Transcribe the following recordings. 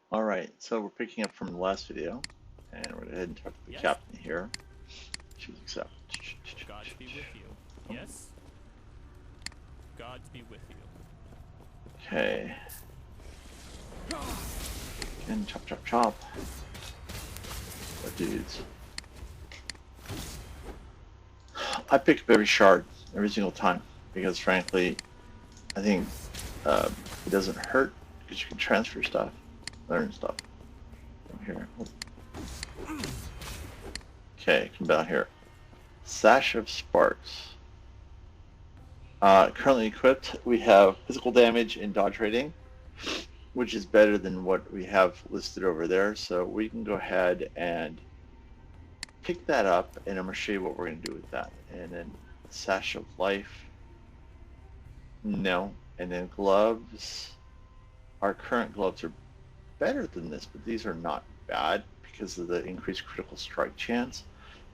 All right, so we're picking up from the last video, and we're going to head and talk to the Yes? captain here. Choose accept. Gods be with you. Yes? Gods be with you. Okay. And chop, chop, chop. What dudes? I pick up every shard every single time because, frankly, I think it doesn't hurt because you can transfer stuff, learn stuff from here. Okay, come down here. Sash of Sparks. Currently equipped, we have physical damage and dodge rating, which is better than what we have listed over there. So we can go ahead and pick that up, and I'm going to show you what we're going to do with that. And then Sash of Life, no. And then gloves. Our current gloves are better than this, but these are not bad because of the increased critical strike chance.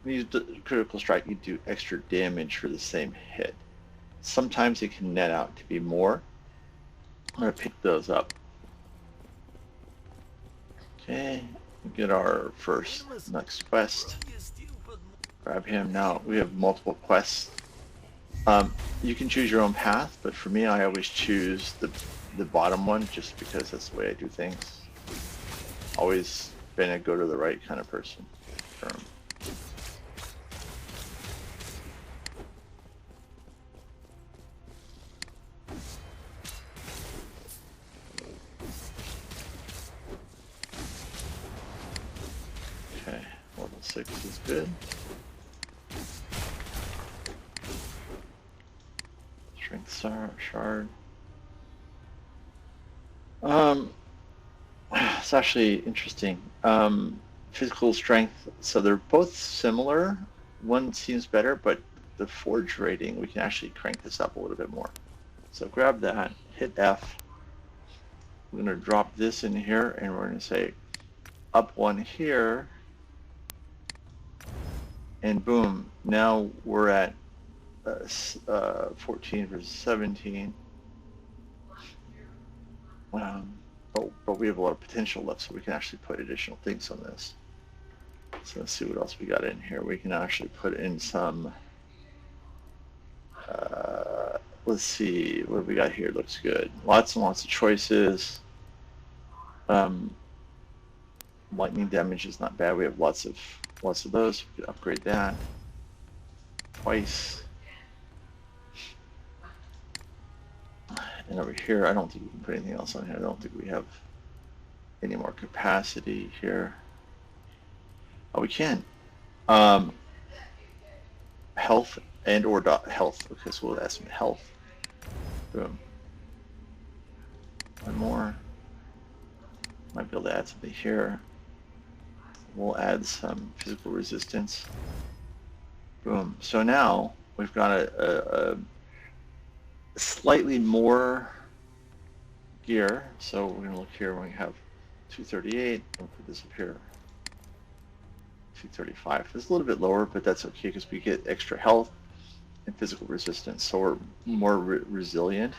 When you use critical strike, you do extra damage for the same hit. Sometimes it can net out to be more. I'm going to pick those up. Okay, get our first next quest. Grab him. Now we have multiple quests. You can choose your own path, but for me, I always choose the bottom one just because that's the way I do things. Always been a go to the right kind of person. Okay, level 6 is good. Strength shard. It's actually interesting. Physical strength, so they're both similar. One seems better, but the forge rating, we can actually crank this up a little bit more. So grab that, hit F. We're going to drop this in here, and we're going to say up one here, and boom, now we're at 14 versus 17. But we have a lot of potential left, so we can actually put additional things on this. So let's see what else we got in here. We can actually put in some, let's see, what have we got here? Looks good. Lots and lots of choices. Lightning damage is not bad. We have lots of those. We could upgrade that twice. And over here, I don't think we can put anything else on here. I don't think we have any more capacity here. Oh, we can. Health and or health. Okay, so we'll add some health. Boom. One more. Might be able to add something here. We'll add some physical resistance. Boom. So now we've got a slightly more gear. So we're going to look here. We have 238. We'll put this up here. 235. It's a little bit lower, but that's okay because we get extra health and physical resistance. So we're more resilient.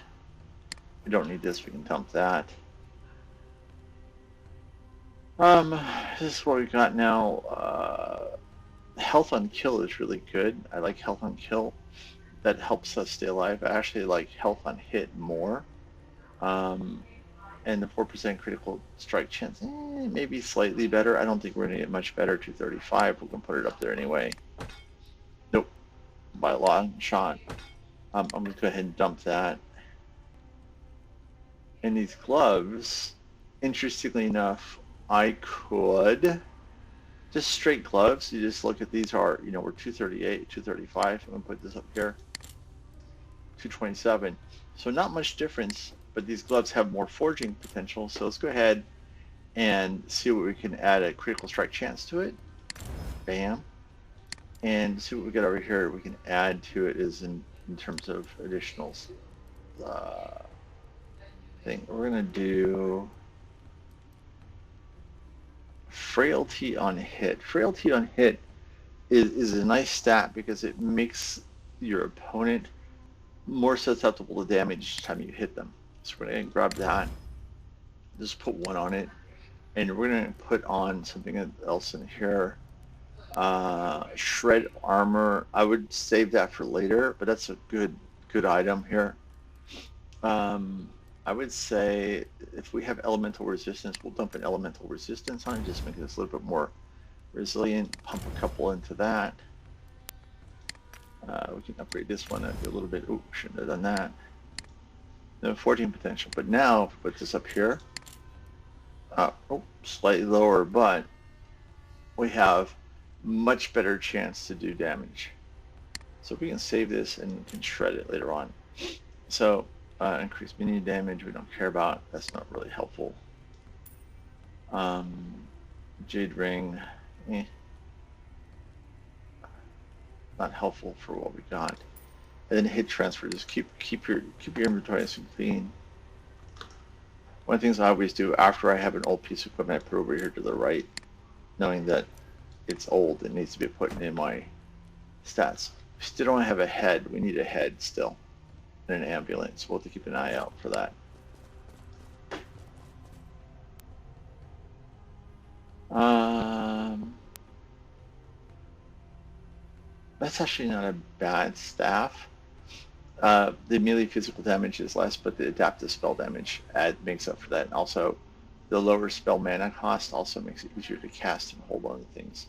We don't need this. We can dump that. This is what we got now. Health on kill is really good. I like health on kill. That helps us stay alive. I actually like health on hit more. And the 4% critical strike chance, maybe slightly better. I don't think we're going to get much better. 235, we can put it up there anyway. Nope, by a long shot. I'm going to go ahead and dump that. And these gloves, interestingly enough, I could just straight gloves. You just look at these are, we're 238, 235. I'm going to put this up here. 227. So not much difference, but these gloves have more forging potential. So let's go ahead and see what we can add a critical strike chance to it. Bam. And see what we got over here. We can add to it is in terms of additional thing. We're going to do frailty on hit. Frailty on hit is a nice stat because it makes your opponent more susceptible to damage each time you hit them. So we're going to grab that. Just put one on it. And we're going to put on something else in here. Shred armor. I would save that for later, but that's a good item here. I would say if we have elemental resistance, we'll dump an elemental resistance on it, just make this a little bit more resilient. Pump a couple into that. We can upgrade this one a little bit. Ooh, shouldn't have done that. No, 14 potential. But now, if we put this up here, slightly lower, but we have much better chance to do damage. So we can save this and can shred it later on. So increased minion damage we don't care about. That's not really helpful. Jade ring, not helpful for what we got. And then hit transfer, just keep your inventory nice and clean. One of the things I always do after I have an old piece of equipment, I put over here to the right, knowing that it's old, it needs to be put in my stats. We still don't have a head. We need a head still, and an ambulance. We'll have to keep an eye out for that. That's actually not a bad staff. The melee physical damage is less, but the adaptive spell damage makes up for that. And also, the lower spell mana cost also makes it easier to cast and hold on to things.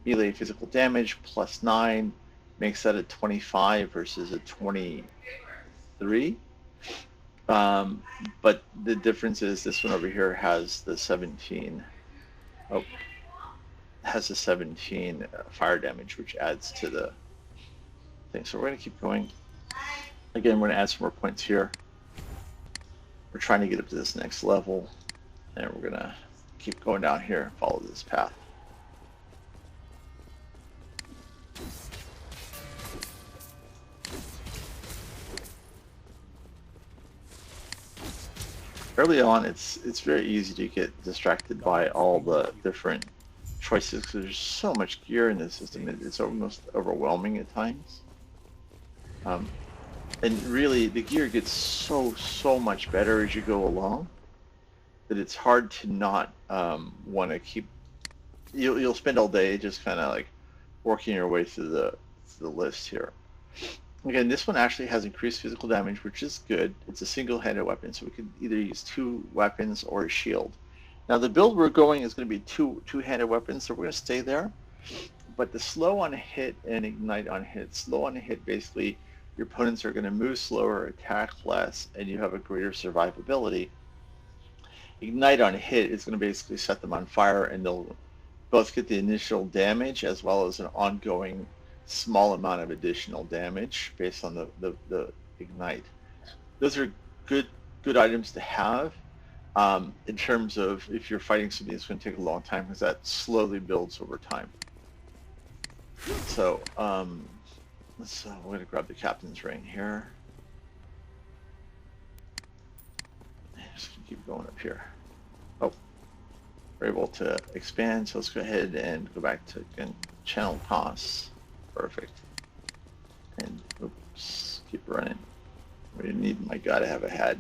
Melee physical damage plus 9 makes that a 25 versus a 23. But the difference is this one over here has the 17. Oh, has a 17 fire damage, which adds to the thing. So we're going to keep going. Again, we're going to add some more points here. We're trying to get up to this next level, and we're going to keep going down here and follow this path. Early on, it's very easy to get distracted by all the different choices because there's so much gear in this system. It's almost overwhelming at times. And really, the gear gets so much better as you go along that it's hard to not want to keep. You'll spend all day just kind of like working your way through the list here. Again, this one actually has increased physical damage, which is good. It's a single-handed weapon, so we can either use 2 weapons or a shield. Now, the build we're going is going to be two-handed weapons, so we're going to stay there. But the slow on hit and ignite on hit. Slow on hit, basically, your opponents are going to move slower, attack less, and you have a greater survivability. Ignite on hit is going to basically set them on fire, and they'll both get the initial damage as well as an ongoing small amount of additional damage based on the ignite. Those are good items to have in terms of if you're fighting something that's going to take a long time, because that slowly builds over time. So we're going to grab the captain's ring here. Just gonna keep going up here. Oh, we're able to expand, so let's go ahead and go back to channel costs. Perfect. And oops, keep running. We need my guy to have a head.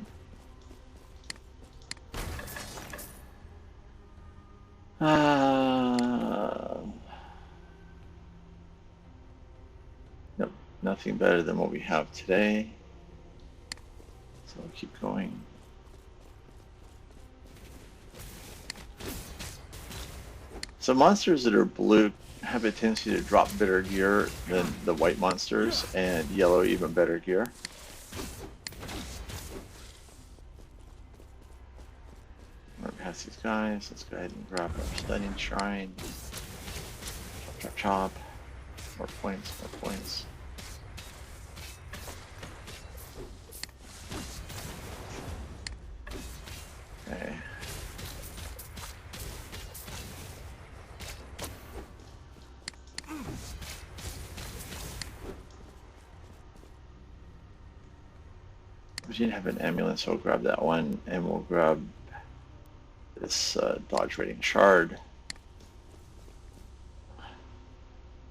Nope, nothing better than what we have today. So we'll keep going. So monsters that are blue have a tendency to drop better gear than the white monsters, and yellow even better gear. We're past these guys. Let's go ahead and grab our stunning shrine. Chop, chop, chop. More points, more points. Okay. We didn't have an ambulance, so we'll grab that one, and we'll grab this dodge rating shard.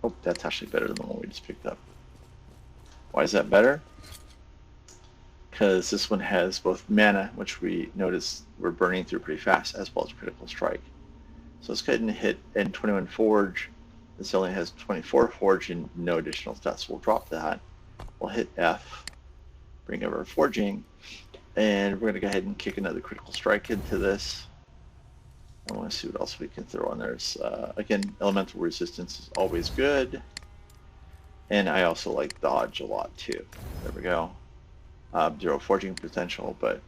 Oh, that's actually better than the one we just picked up. Why is that better? Because this one has both mana, which we notice we're burning through pretty fast, as well as critical strike. So let's go ahead and hit N21 Forge. This only has 24 Forge and no additional stats. We'll drop that. We'll hit F, bring over forging, and we're going to go ahead and kick another critical strike into this. I want to see what else we can throw on there. Again, elemental resistance is always good. And I also like dodge a lot too. There we go. 0 forging potential, but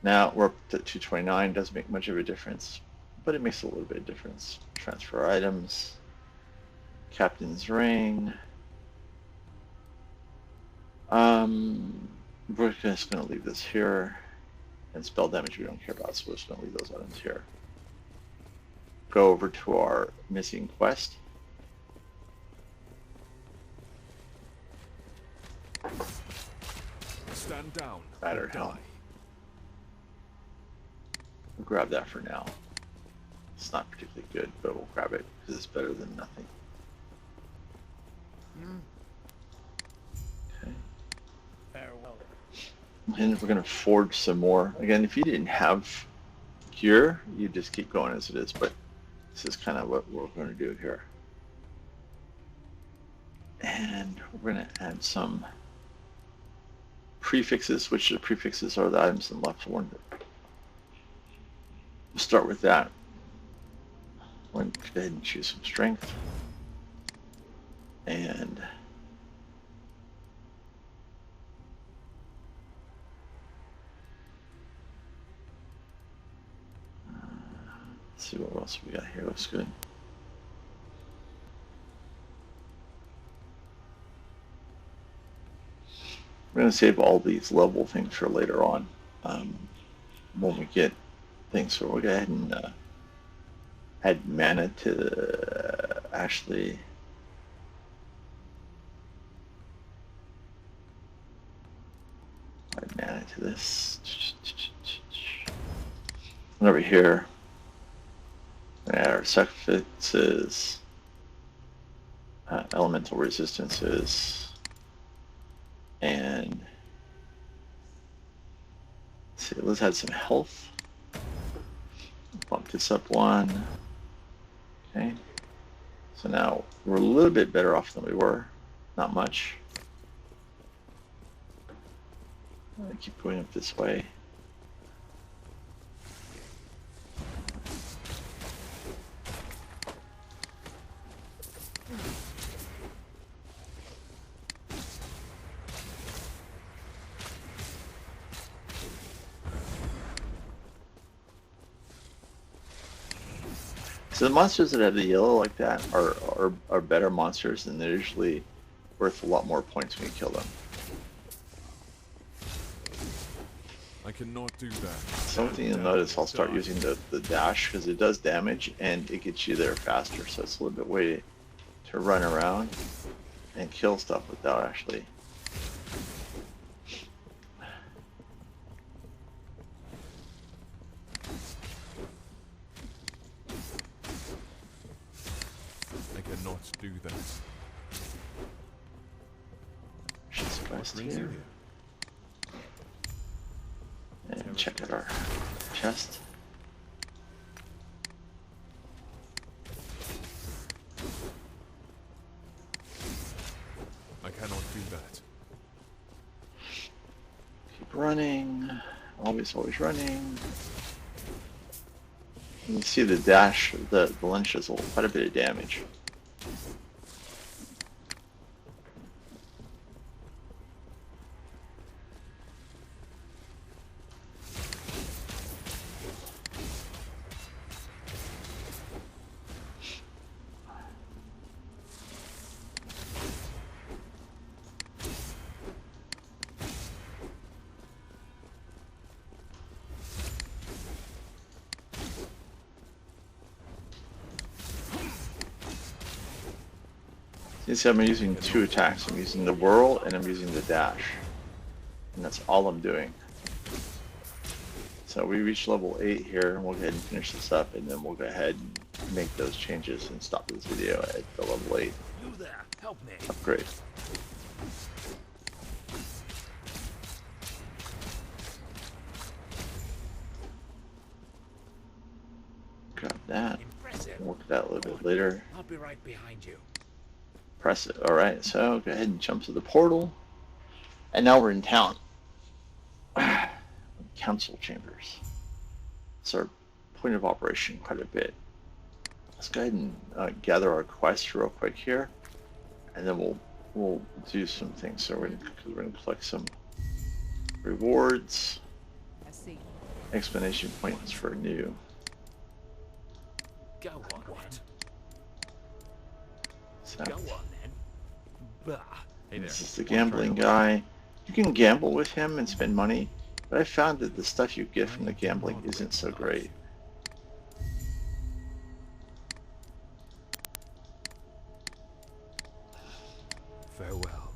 now we're up to 229. Doesn't make much of a difference, but it makes a little bit of difference. Transfer items. Captain's ring. We're just going to leave this here. And spell damage we don't care about, so we're just going to leave those items here. Go over to our missing quest. Stand down. Batter helm. We'll grab that for now. It's not particularly good, but we'll grab it because it's better than nothing. Okay. Farewell. And we're going to forge some more. Again, if you didn't have gear, you just keep going as it is, but this is kind of what we're going to do here. And we're going to add some prefixes, which the prefixes are the items in the left one. We'll start with that. We're going to go ahead and choose some strength. And let's see what else we got here. Looks good. We're going to save all these level things for later on when we get things. So we'll go ahead and add mana to actually add mana to this. And over here, add our suffixes, elemental resistances. And let's add some health. Bump this up one. Okay. So now we're a little bit better off than we were. Not much. I keep going up this way. So the monsters that have the yellow like that are better monsters, and they're usually worth a lot more points when you kill them. I cannot do that. Something you'll notice, I'll start using the dash because it does damage and it gets you there faster. So it's a little bit way to run around and kill stuff without actually. Not do that. Just rest here. And check out our chest. I cannot do that. Keep running. Always running. You can see the dash, the lunge does quite a bit of damage. You see, I'm using two attacks. I'm using the whirl and I'm using the dash. And that's all I'm doing. So we reach level 8 here, and we'll go ahead and finish this up, and then we'll go ahead and make those changes and stop this video at the level 8 You there, help me. upgrade. grab that. Impressive. We'll look at that a little bit later. I'll be right behind you. Press it. All right, so go ahead and jump to the portal. And now we're in town. Council chambers. It's our point of operation quite a bit. Let's go ahead and gather our quests real quick here, and then we'll do some things. So we're gonna collect some rewards, I see. explanation points for new. Go on, then. So Go on, then. Bah. Hey there. this is the gambling guy. You can gamble with him and spend money, but I found that the stuff you get from the gambling isn't so great. Farewell.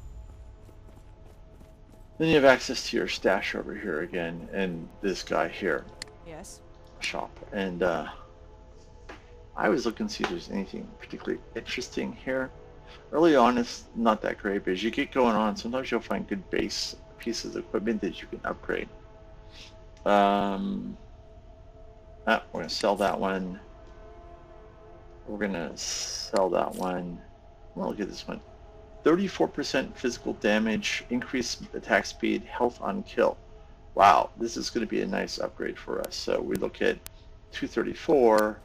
Then you have access to your stash over here again, and this guy here, Yes. shop. And I was looking to see if there's anything particularly interesting here. Early on, it's not that great, but as you get going on, sometimes you'll find good base pieces of equipment that you can upgrade. We're going to sell that one. We're going to sell that one. Well, look at this one. 34% physical damage, increased attack speed, health on kill. Wow, this is going to be a nice upgrade for us. So we look at 234.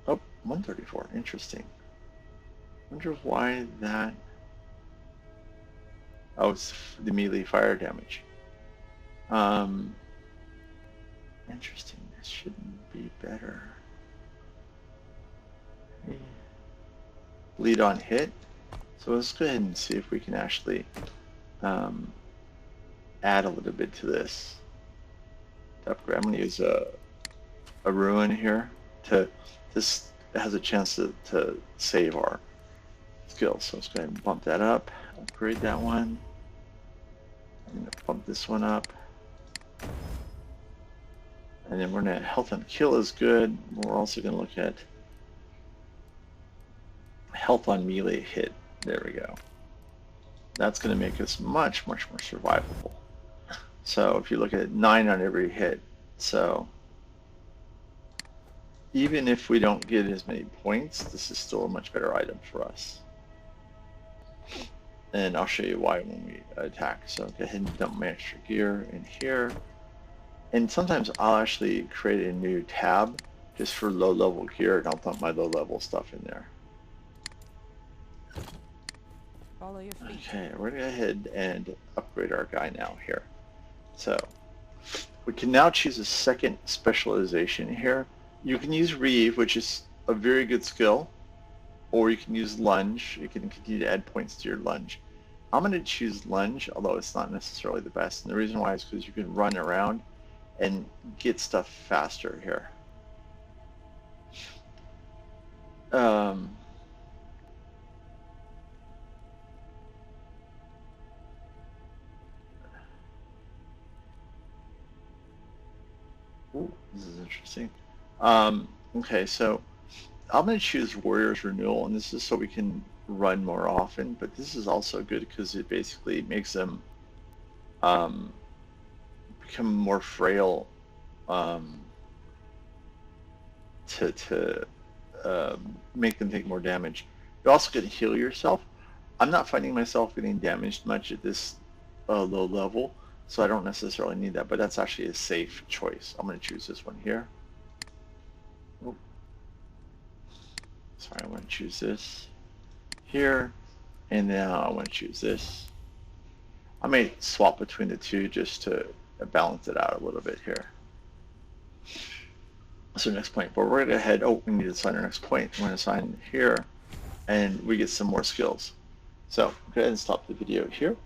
Oh, 134. Interesting. Wonder why that. Oh, it's the melee fire damage. Interesting. This shouldn't be better. Lead on hit. So let's go ahead and see if we can actually add a little bit to this. Upgrade. I'm going to use a ruin here to this has a chance to save our skills. So let's go ahead and bump that up. Upgrade that one. I'm going to bump this one up. And then we're going to health on kill is good. We're also going to look at health on melee hit. There we go. That's going to make us much more survivable. So if you look at 9 on every hit, so even if we don't get as many points, this is still a much better item for us. And I'll show you why when we attack. So go ahead and dump my extra gear in here. And sometimes I'll actually create a new tab just for low level gear, and I'll dump my low level stuff in there. Follow your feet. Okay, we're going to go ahead and upgrade our guy now here. So we can now choose a second specialization here. You can use Reeve, which is a very good skill, or you can use Lunge. You can continue to add points to your Lunge. I'm going to choose Lunge, although it's not necessarily the best. And the reason why is because you can run around and get stuff faster here. Ooh, this is interesting. Okay, so I'm going to choose Warrior's Renewal, and this is so we can run more often, but this is also good because it basically makes them become more frail to make them take more damage. You're also going to heal yourself. I'm not finding myself getting damaged much at this low level, so I don't necessarily need that, but that's actually a safe choice. I'm going to choose this one here. Oh. Sorry, I want to choose this here, and now I want to choose this. I may swap between the two just to balance it out a little bit here. So next point, but we're going to head, we need to assign our next point. We're going to assign here, and we get some more skills. So go ahead and stop the video here.